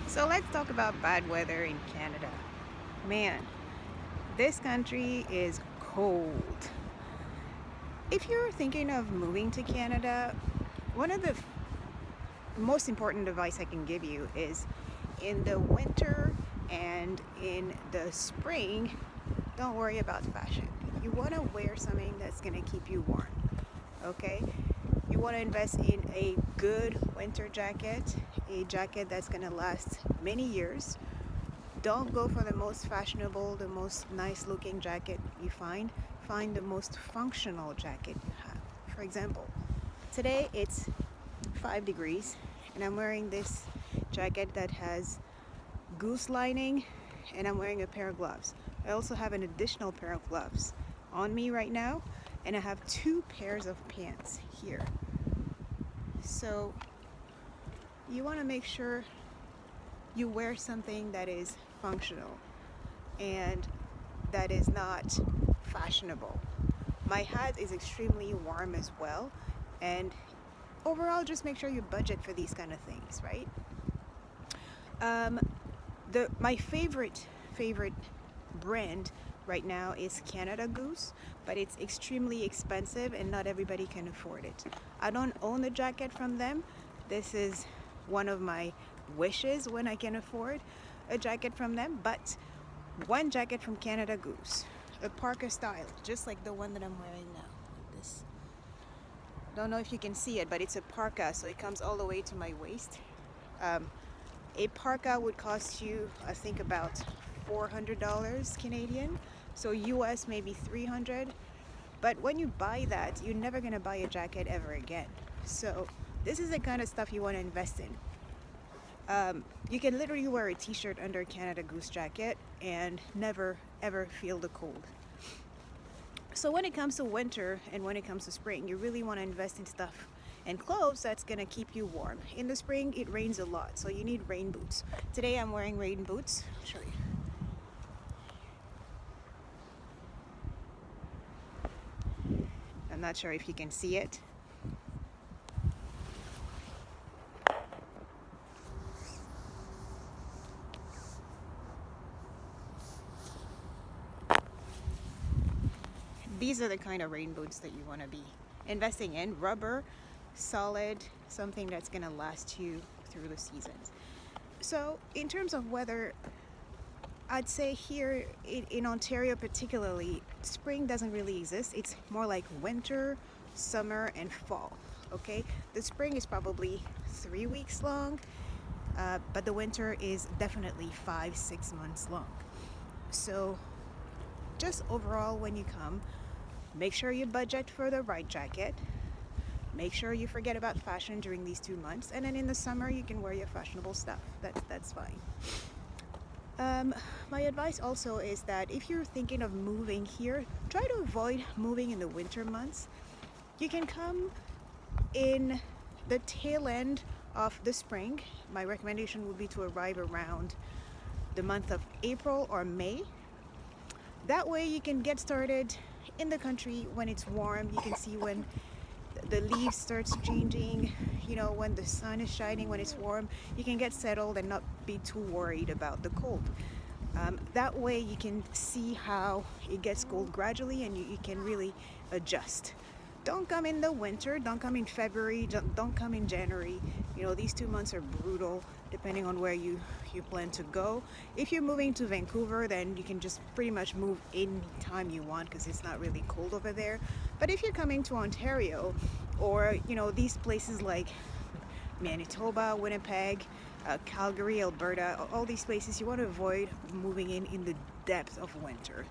So let's talk about bad weather in Canada. Man, this country is cold. If you're thinking of moving to Canada, one of the most important advice I can give you is in the winter and in the spring, don't worry about fashion. You want to wear something that's going to keep you warm, okay? You want to invest in a good winter jacket, a jacket that's going to last many years. Don't go for the most fashionable, the most nice looking jacket you find. Find the most functional jacket you have. For example, today it's 5 degrees and I'm wearing this jacket that has goose lining and I'm wearing a pair of gloves. I also have an additional pair of gloves on me right now and I have 2 pairs of pants here. So you want to make sure you wear something that is functional and that is not fashionable. My hat is extremely warm as well, and overall just make sure you budget for these kind of things, right? um, my favorite brand right now is Canada Goose, but it's extremely expensive and not everybody can afford it. I don't own a jacket from them. This is one of my wishes when I can afford a jacket from them, but one jacket from Canada Goose, a parka style, just like the one that I'm wearing now. Like this. Don't know if you can see it, but it's a parka, so it comes all the way to my waist. A parka would cost you, I think, about $400 Canadian, so US maybe 300. But when you buy that, you're never gonna buy a jacket ever again. So this is the kind of stuff you want to invest in. You can literally wear a t-shirt under a Canada Goose jacket and never ever feel the cold. So when it comes to winter and when it comes to spring, you really want to invest in stuff and clothes that's gonna keep you warm. In the spring, it rains a lot, so you need rain boots. Today I'm wearing rain boots. I'll show you. I'm not sure if you can see it. These are the kind of rain boots that you want to be investing in. Rubber, solid, something that's gonna last you through the seasons. So in terms of weather, I'd say here in Ontario particularly, spring doesn't really exist. It's more like winter, summer, and fall, okay? The spring is probably 3 weeks long, but the winter is definitely 5-6 months long. So just overall, when you come, make sure you budget for the right jacket. Make sure you forget about fashion during these 2 months, and then in the summer you can wear your fashionable stuff. That's fine. My advice also is that if you're thinking of moving here, try to avoid moving in the winter months. You can come in the tail end of the spring. My recommendation would be to arrive around the month of April or May. That way you can get started in the country when it's warm. You can see when the leaves starts changing, when the sun is shining, when it's warm. You can get settled and not be too worried about the cold. That way you can see how it gets cold gradually and you can really adjust. Don't come in the winter, don't come in February, don't come in January. These 2 months are brutal depending on where you plan to go. If you're moving to Vancouver, then you can just pretty much move anytime you want because it's not really cold over there. But if you're coming to Ontario or these places like Manitoba, Winnipeg, Calgary, Alberta, all these places, you want to avoid moving in the depth of winter.